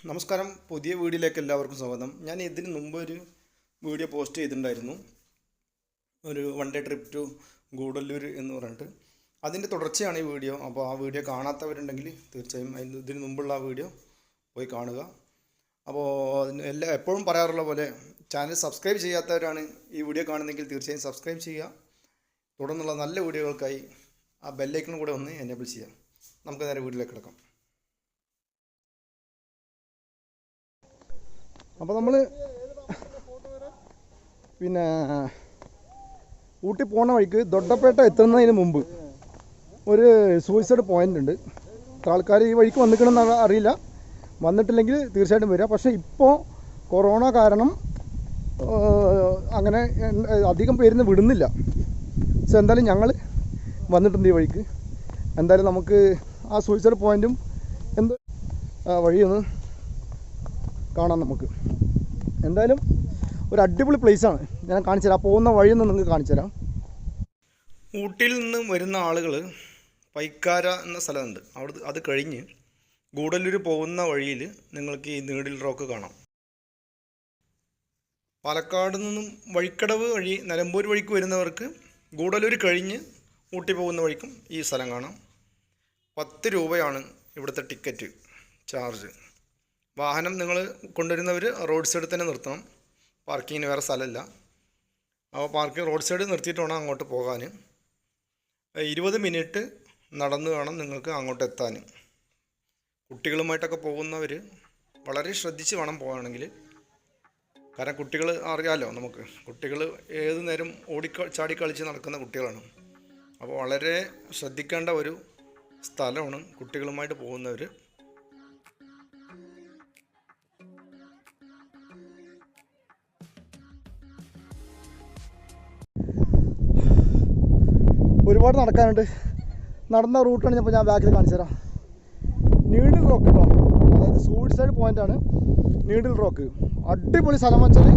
നമസ്കാരം. പുതിയ വീഡിയോയിലേക്ക് എല്ലാവർക്കും സ്വാഗതം. ഞാൻ ഇതിന് മുമ്പ് ഒരു വീഡിയോ പോസ്റ്റ് ചെയ്തിട്ടുണ്ടായിരുന്നു, ഒരു one day trip to Gudalur എന്ന് പറഞ്ഞിട്ട്. അതിൻ്റെ തുടർച്ചയാണ് ഈ വീഡിയോ. അപ്പോൾ ആ വീഡിയോ കാണാത്തവരുണ്ടെങ്കിൽ തീർച്ചയായും ഇതിന് മുമ്പുള്ള ആ വീഡിയോ പോയി കാണുക. അപ്പോൾ എപ്പോഴും പറയാറുള്ള പോലെ ചാനൽ സബ്സ്ക്രൈബ് ചെയ്യാത്തവരാണ് ഈ വീഡിയോ കാണുന്നതെങ്കിൽ തീർച്ചയായും സബ്സ്ക്രൈബ് ചെയ്യുക. തുടർന്നുള്ള നല്ല വീഡിയോകൾക്കായി ആ ബെല്ലൈക്കൺ കൂടെ ഒന്ന് എനേബിൾ ചെയ്യാം. നമുക്ക് നേരെ വീഡിയോയിലേക്ക് കിടക്കാം. അപ്പോൾ നമ്മൾ ഊട്ടി പോണ വഴിക്ക് ദൊഡ്ഡപ്പേട്ട എത്തുന്നതിന് മുമ്പ് ഒരു സൂയിസൈഡ് പോയിൻ്റ് ഉണ്ട്. ആൾക്കാർ ഈ വഴിക്ക് വന്നിക്കണമെന്ന് അറിയില്ല, വന്നിട്ടില്ലെങ്കിൽ തീർച്ചയായിട്ടും വരിക. പക്ഷേ ഇപ്പോൾ കൊറോണ കാരണം അങ്ങനെ അധികം പേരിന്ന് വിടുന്നില്ല. സോ എന്തായാലും ഞങ്ങൾ വന്നിട്ടുണ്ട് ഈ വഴിക്ക്. എന്തായാലും നമുക്ക് ആ സൂയിസൈഡ് പോയിൻറ്റും എന്ത് വഴിയൊന്ന് കാണാം. നമുക്ക് എന്തായാലും ഒരു അടിപൊളി പ്ലേസാണ്. ഞാൻ കാണിച്ചു തരാം. പോകുന്ന വഴിയൊന്നും നിങ്ങൾക്ക് കാണിച്ചു തരാം. ഊട്ടിയിൽ നിന്ന് വരുന്ന ആളുകൾ പൈക്കാര എന്ന സ്ഥലമുണ്ട്, അത് കഴിഞ്ഞ് ഗൂഡല്ലൂർ പോകുന്ന വഴിയിൽ നിങ്ങൾക്ക് ഈ നീഡിൽ റോക്ക് കാണാം. പാലക്കാട് നിന്നും വഴിക്കടവ് വഴി നിലമ്പൂർ വഴിക്ക് വരുന്നവർക്ക് ഗൂഡല്ലൂർ കഴിഞ്ഞ് ഊട്ടി പോകുന്ന വഴിക്കും ഈ സ്ഥലം കാണാം. 10 രൂപയാണ് ഇവിടുത്തെ ടിക്കറ്റ് ചാർജ്. വാഹനം നിങ്ങൾ കൊണ്ടുവരുന്നവർ റോഡ് സൈഡിൽ തന്നെ നിർത്തണം. പാർക്കിങ്ങിന് വേറെ സ്ഥലമില്ല. അപ്പോൾ റോഡ് സൈഡ് നിർത്തിയിട്ട് വേണം അങ്ങോട്ട് പോകാൻ. 20 മിനിറ്റ് നടന്ന് വേണം നിങ്ങൾക്ക് അങ്ങോട്ട് എത്താൻ. കുട്ടികളുമായിട്ടൊക്കെ പോകുന്നവർ വളരെ ശ്രദ്ധിച്ച് വേണം പോവുകയാണെങ്കിൽ. കാരണം കുട്ടികൾ അറിയാമല്ലോ, നമുക്ക് കുട്ടികൾ ഏത് നേരം ചാടി കളിച്ച് നടക്കുന്ന കുട്ടികളാണ്. അപ്പോൾ വളരെ ശ്രദ്ധിക്കേണ്ട ഒരു സ്ഥലമാണ് കുട്ടികളുമായിട്ട് പോകുന്നവർ. ഒരുപാട് നടക്കാനുണ്ട്. നടന്ന റൂട്ടാണ് ഇപ്പോൾ ഞാൻ ബാക്കിൽ കാണിച്ചു തരാം. നീഡിൽ റോക്ക് കേട്ടോ, അതായത് സൂയിസൈഡ് പോയിൻ്റാണ് നീഡിൽ റോക്ക്. അടിപൊളി സ്ഥലം വെച്ചാൽ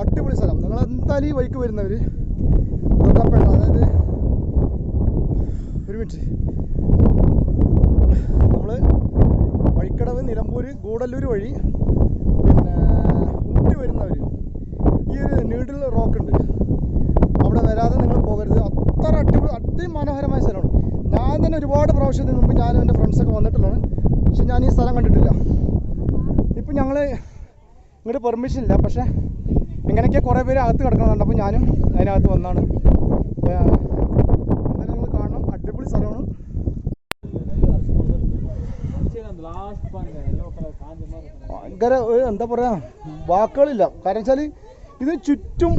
അടിപൊളി സ്ഥലം. നിങ്ങൾ എന്തായാലും ഈ വഴിക്ക് വരുന്നവർ ദൊഡ്ഡപ്പേട്ട, അതായത് ഒരു മിനിറ്റ്, നമ്മൾ വഴിക്കടവ് നിലമ്പൂർ ഗൂഡല്ലൂർ വഴി ഊട്ടി വരുന്നവർ ഈ ഒരു നീഡിൽ റോക്ക് ഉണ്ട്, അവിടെ വരാതെ നിങ്ങൾ പോകരുത്. അത്ര അതിമനോഹരമായ സ്ഥലമാണ്. ഞാൻ തന്നെ ഒരുപാട് പ്രാവശ്യത്തിന് മുമ്പ് ഞാനും എൻ്റെ ഫ്രണ്ട്സൊക്കെ വന്നിട്ടുള്ളതാണ്, പക്ഷെ ഞാൻ ഈ സ്ഥലം കണ്ടിട്ടില്ല. ഇപ്പം ഞങ്ങൾ ഇങ്ങോട്ട് പെർമിഷൻ ഇല്ല, പക്ഷേ ഇങ്ങനെയൊക്കെ കുറേ പേര് അകത്ത് കിടക്കുന്നുണ്ട്. അപ്പോൾ ഞാനും അതിനകത്ത് വന്നാണ്. എന്തായാലും നിങ്ങൾ കാണണം, അടിപൊളി സ്ഥലമാണ്. ഭയങ്കര എന്താ പറയുക, വാക്കുകളില്ല. കാരണം വെച്ചാൽ ഇതിന് ചുറ്റും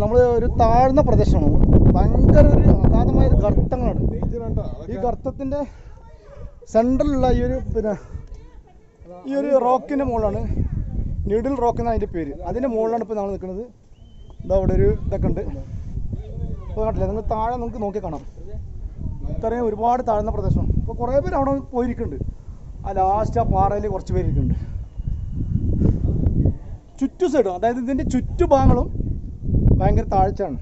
നമ്മൾ ഒരു താഴ്ന്ന പ്രദേശമാണ്. ഭയങ്കര ഒരു അഗാധമായ ഗർത്തങ്ങളാണ്. ഈ ഗർത്തത്തിൻ്റെ സെൻട്രലുള്ള ഈ ഒരു റോക്കിൻ്റെ മുകളിലാണ് നീഡിൽ റോക്ക് എന്നാണ് അതിൻ്റെ പേര്. അതിൻ്റെ മുകളിലാണ് ഇപ്പോൾ നമ്മൾ നിൽക്കുന്നത്. ഇതാ അവിടെ ഒരു ഇതൊക്കെ ഉണ്ട്, ഇപ്പോൾ കണ്ടില്ലേ നിങ്ങൾ താഴെ നിങ്ങൾക്ക് നോക്കി കാണാം. ഇത്രയും ഒരുപാട് താഴ്ന്ന പ്രദേശമാണ്. ഇപ്പോൾ കുറേ പേര് അവിടെ പോയിരിക്കുന്നുണ്ട്. ആ ലാസ്റ്റ് ആ പാറയിൽ കുറച്ച് പേര് ഇരിക്കുന്നുണ്ട്. ചുറ്റു സൈഡും, അതായത് ഇതിൻ്റെ ചുറ്റുഭാഗങ്ങളും ഭയങ്കര താഴ്ചയാണ്.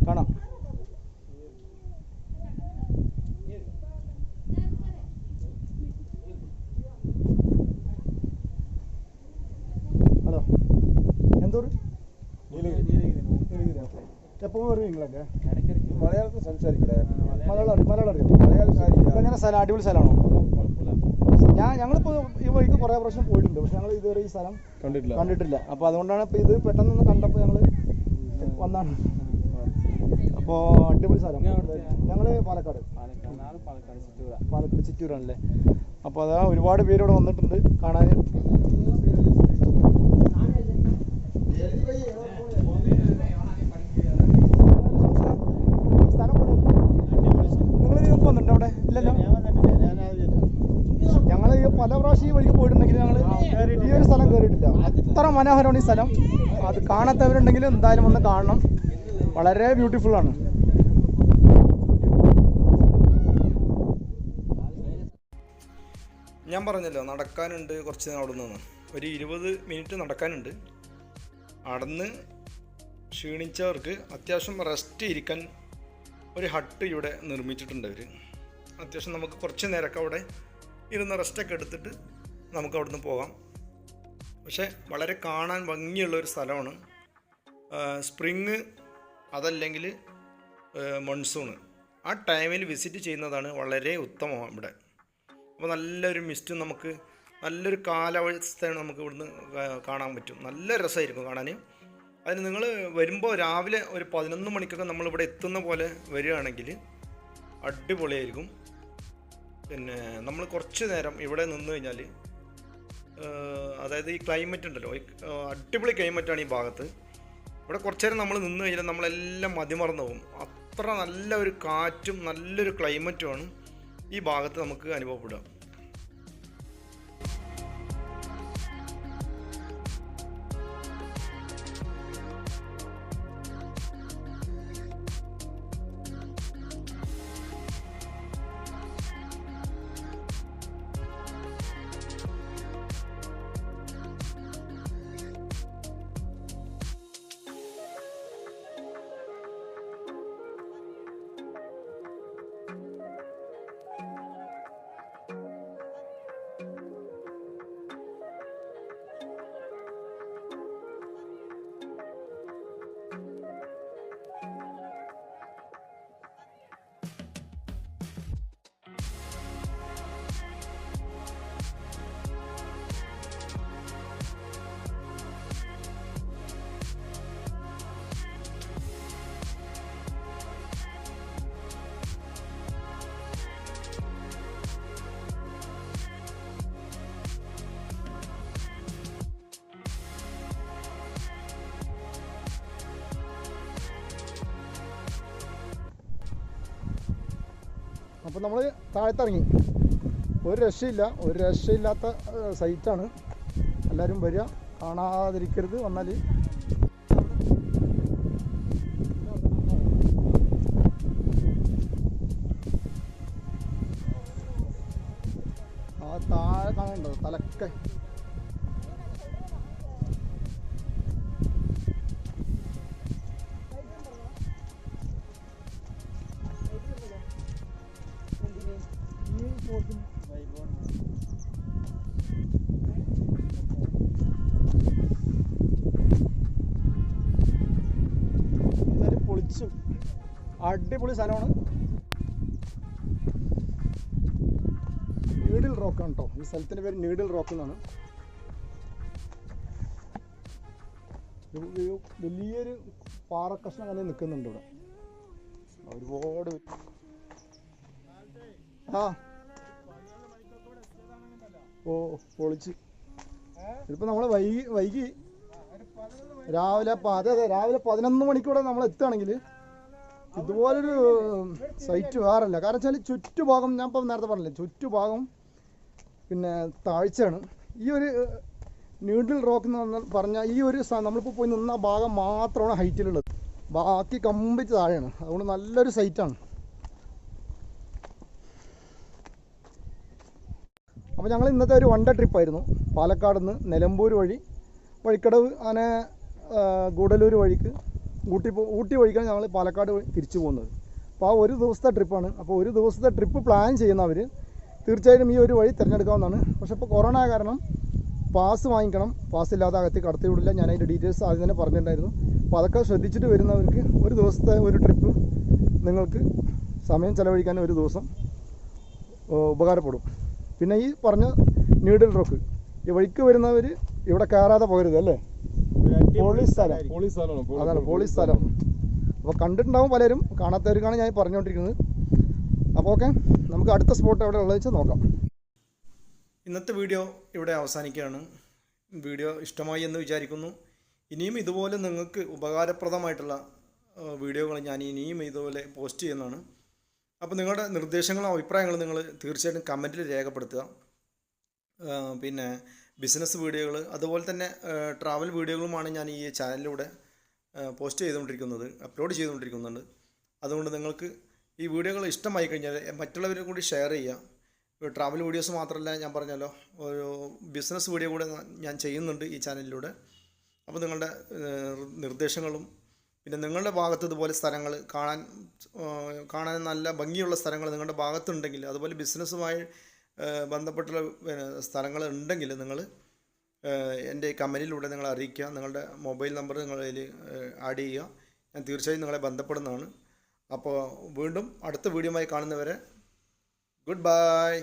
കാണാം. ഹലോ, എന്തോ എപ്പോൾ പറയും നിങ്ങളൊക്കെ മലയാളത്തിൽ സംസാരിക്കട്ടെ? മലയാളം അറിയാം. എങ്ങനെ സ്ഥലം? അടിപൊളി സ്ഥലമാണോ? ഞങ്ങളിപ്പോൾ ഈ വഴിക്ക് കുറേ പ്രാവശ്യം പോയിട്ടുണ്ട്, പക്ഷെ ഞങ്ങൾ ഇതുവരെ ഈ സ്ഥലം കണ്ടിട്ടില്ല. അപ്പോൾ അതുകൊണ്ടാണ് ഇപ്പോൾ ഇത് പെട്ടെന്ന് കണ്ടപ്പോൾ ഞങ്ങൾ വന്നാണ്. അപ്പോൾ അടിപൊളി സ്ഥലം. ഞങ്ങൾ പാലക്കാട് ചിറ്റൂരാണല്ലേ. അപ്പോൾ അതാ ഒരുപാട് പേര് ഇവിടെ വന്നിട്ടുണ്ട് കാണാൻ. നിങ്ങൾ ഇതിനൊക്കെ വന്നിട്ടുണ്ട് അവിടെ? ഇല്ലല്ലോ. ഞങ്ങൾ പല പ്രാവശ്യം ഈ വഴിക്ക് പോയിട്ടുണ്ടെങ്കിൽ ഞങ്ങൾ ഈ ഒരു സ്ഥലം കയറിയിട്ടില്ല. അത്ര മനോഹരമാണ് ഈ സ്ഥലം. അത് കാണാത്തവരുണ്ടെങ്കിൽ എന്തായാലും ഒന്ന് കാണണം. വളരെ ബ്യൂട്ടിഫുള്ളാണ്. ഞാൻ പറഞ്ഞല്ലോ, നടക്കാനുണ്ട് കുറച്ച് അവിടെ നിന്ന് ഒരു 20 മിനിറ്റ് നടക്കാനുണ്ട്. നടന്ന് ക്ഷീണിച്ചവർക്ക് അത്യാവശ്യം റെസ്റ്റ് ഇരിക്കാൻ ഒരു ഹട്ട് ഇവിടെ നിർമ്മിച്ചിട്ടുണ്ട് അവർ. അത്യാവശ്യം നമുക്ക് കുറച്ച് നേരമൊക്കെ അവിടെ ഇരുന്ന് റെസ്റ്റൊക്കെ എടുത്തിട്ട് നമുക്ക് അവിടുന്ന് പോകാം. പക്ഷേ വളരെ കാണാൻ ഭംഗിയുള്ളൊരു സ്ഥലമാണ്. സ്പ്രിങ് അതല്ലെങ്കിൽ മൺസൂൺ ആ ടൈമിൽ വിസിറ്റ് ചെയ്യുന്നതാണ് വളരെ ഉത്തമം ഇവിടെ. അപ്പോൾ നല്ലൊരു മിസ്റ്റും നമുക്ക് നല്ലൊരു കാലാവസ്ഥയാണ് നമുക്ക് ഇവിടുന്ന് കാണാൻ പറ്റും. നല്ല രസമായിരിക്കും കാണാൻ. അതിന് നിങ്ങൾ വരുമ്പോൾ രാവിലെ ഒരു 11 മണിക്കൊക്കെ നമ്മളിവിടെ എത്തുന്ന പോലെ വരികയാണെങ്കിൽ അടിപൊളിയായിരിക്കും. പിന്നെ നമ്മൾ കുറച്ച് നേരം ഇവിടെ നിന്ന് കഴിഞ്ഞാൽ അതായത് ഈ ക്ലൈമറ്റ് ഉണ്ടല്ലോ, അടിപൊളി ക്ലൈമറ്റാണ് ഈ ഭാഗത്ത്. ഇവിടെ കുറച്ച് നേരം നമ്മൾ നിന്ന് കഴിഞ്ഞാൽ നമ്മളെല്ലാം മതിമറന്നു പോകും. അത്ര നല്ല ഒരു കാറ്റും നല്ലൊരു ക്ലൈമറ്റുമാണ് ഈ ഭാഗത്ത് നമുക്ക് അനുഭവപ്പെടുക. അപ്പോൾ നമ്മൾ താഴത്തിറങ്ങി. ഒരു രക്ഷയില്ലാത്ത സൈറ്റാണ്. എല്ലാവരും വരിക, കാണാതിരിക്കരുത്. വന്നാൽ ആ താഴെ കാണുന്നുണ്ടോ തലക്കെ. പൊളിച്ചു. അടിപൊളി സ്ഥലമാണ്. നീഡിൽ റോക്കാണ് കേട്ടോ. ഈ സ്ഥലത്തിൻ്റെ പേര് നീഡിൽ റോക്ക് എന്നാണ്. വലിയൊരു പാറക്കഷ്ണം അങ്ങനെ നിൽക്കുന്നുണ്ട് ഇവിടെ. ഒരുപാട് പൊളിച്ച്. ഇതിപ്പോൾ നമ്മൾ വൈകി രാവിലെ 11 മണിക്കൂടെ നമ്മൾ എത്തുകയാണെങ്കിൽ ഇതുപോലൊരു സൈറ്റ് വേറല്ല. കാരണം വെച്ചാൽ ചുറ്റുഭാഗം, ഞാൻ ഇപ്പം നേരത്തെ പറഞ്ഞില്ലേ, ചുറ്റുഭാഗം പിന്നെ താഴ്ചയാണ്. ഈ ഒരു നീഡിൽ റോക്ക് എന്ന് പറഞ്ഞാൽ ഈ ഒരു നമ്മളിപ്പോൾ പോയി നിന്ന ഭാഗം മാത്രമാണ് ഹൈറ്റിലുള്ളത്. ബാക്കി കംപ്ലീറ്റ് താഴെയാണ്. അതുകൊണ്ട് നല്ലൊരു സൈറ്റാണ്. അപ്പോൾ ഞങ്ങൾ ഇന്നത്തെ ഒരു വൺ ഡേ ട്രിപ്പായിരുന്നു. പാലക്കാട് നിന്ന് നിലമ്പൂർ വഴി വഴിക്കടവ് അങ്ങനെ ഗൂഡല്ലൂർ വഴിക്ക് ഊട്ടി വഴിക്കാണ് ഞങ്ങൾ പാലക്കാട് തിരിച്ചു പോകുന്നത്. അപ്പോൾ ആ ഒരു ദിവസത്തെ ട്രിപ്പാണ്. അപ്പോൾ ഒരു ദിവസത്തെ ട്രിപ്പ് പ്ലാൻ ചെയ്യുന്നവർ തീർച്ചയായും ഈ ഒരു വഴി തിരഞ്ഞെടുക്കാവുന്നതാണ്. പക്ഷേ ഇപ്പോൾ കൊറോണ കാരണം പാസ് വാങ്ങിക്കണം. പാസ് ഇല്ലാതെ അകത്ത് കടത്തി വിടില്ല. ഞാൻ അതിൻ്റെ ഡീറ്റെയിൽസ് ആദ്യം തന്നെ പറഞ്ഞിട്ടുണ്ടായിരുന്നു. അപ്പോൾ അതൊക്കെ ശ്രദ്ധിച്ചിട്ട് വരുന്നവർക്ക് ഒരു ദിവസത്തെ ഒരു ട്രിപ്പ് നിങ്ങൾക്ക് സമയം ചിലവഴിക്കാൻ ഒരു ദിവസം ഉപകാരപ്പെടും. പിന്നെ ഈ പറഞ്ഞ നീഡിൽ റോക്ക് ഈ വഴിക്ക് വരുന്നവർ ഇവിടെ കയറാതെ പോകരുത് അല്ലേ. പോളീസ് സ്ഥലം അതാണ്, പോളീസ് സ്ഥലം. അപ്പോൾ കണ്ടിട്ടുണ്ടാവും പലരും, കാണാത്തവർക്കാണ് ഞാൻ പറഞ്ഞുകൊണ്ടിരിക്കുന്നത്. അപ്പോൾ ഓക്കെ, നമുക്ക് അടുത്ത സ്പോട്ട് എവിടെ ഉള്ളത് വെച്ചാൽ നോക്കാം. ഇന്നത്തെ വീഡിയോ ഇവിടെ അവസാനിക്കുകയാണ്. വീഡിയോ ഇഷ്ടമായി എന്ന് വിചാരിക്കുന്നു. ഇനിയും ഇതുപോലെ നിങ്ങൾക്ക് ഉപകാരപ്രദമായിട്ടുള്ള വീഡിയോകൾ ഞാൻ ഇനിയും ഇതുപോലെ പോസ്റ്റ് ചെയ്യുന്നതാണ്. അപ്പോൾ നിങ്ങളുടെ നിർദ്ദേശങ്ങളും അഭിപ്രായങ്ങളും നിങ്ങൾ തീർച്ചയായിട്ടും കമൻറ്റിൽ രേഖപ്പെടുത്തുക. പിന്നെ ബിസിനസ് വീഡിയോകൾ അതുപോലെ തന്നെ ട്രാവൽ വീഡിയോകളുമാണ് ഞാൻ ഈ ചാനലിലൂടെ പോസ്റ്റ് ചെയ്തുകൊണ്ടിരിക്കുന്നത്, അപ്ലോഡ് ചെയ്തുകൊണ്ടിരിക്കുന്നുണ്ട്. അതുകൊണ്ട് നിങ്ങൾക്ക് ഈ വീഡിയോകൾ ഇഷ്ടമായി കഴിഞ്ഞാൽ മറ്റുള്ളവരെ കൂടി ഷെയർ ചെയ്യുക. ട്രാവൽ വീഡിയോസ് മാത്രമല്ല, ഞാൻ പറഞ്ഞല്ലോ ഒരു ബിസിനസ് വീഡിയോ കൂടെ ഞാൻ ചെയ്യുന്നുണ്ട് ഈ ചാനലിലൂടെ. അപ്പോൾ നിങ്ങളുടെ നിർദ്ദേശങ്ങളും പിന്നെ നിങ്ങളുടെ ഭാഗത്ത് ഇതുപോലെ സ്ഥലങ്ങൾ കാണാൻ നല്ല ഭംഗിയുള്ള സ്ഥലങ്ങൾ നിങ്ങളുടെ ഭാഗത്തുണ്ടെങ്കിൽ, അതുപോലെ ബിസിനസ്സുമായി ബന്ധപ്പെട്ടുള്ള സ്ഥലങ്ങൾ ഉണ്ടെങ്കിൽ നിങ്ങൾ എൻ്റെ കമ്പനിയിലൂടെ നിങ്ങൾ അറിയിക്കുക. നിങ്ങളുടെ മൊബൈൽ നമ്പർ നിങ്ങളതിൽ ആഡ് ചെയ്യുക. ഞാൻ തീർച്ചയായും നിങ്ങളെ ബന്ധപ്പെടുന്നതാണ്. അപ്പോൾ വീണ്ടും അടുത്ത വീഡിയോയുമായി കാണുന്നവരെ ഗുഡ് ബൈ.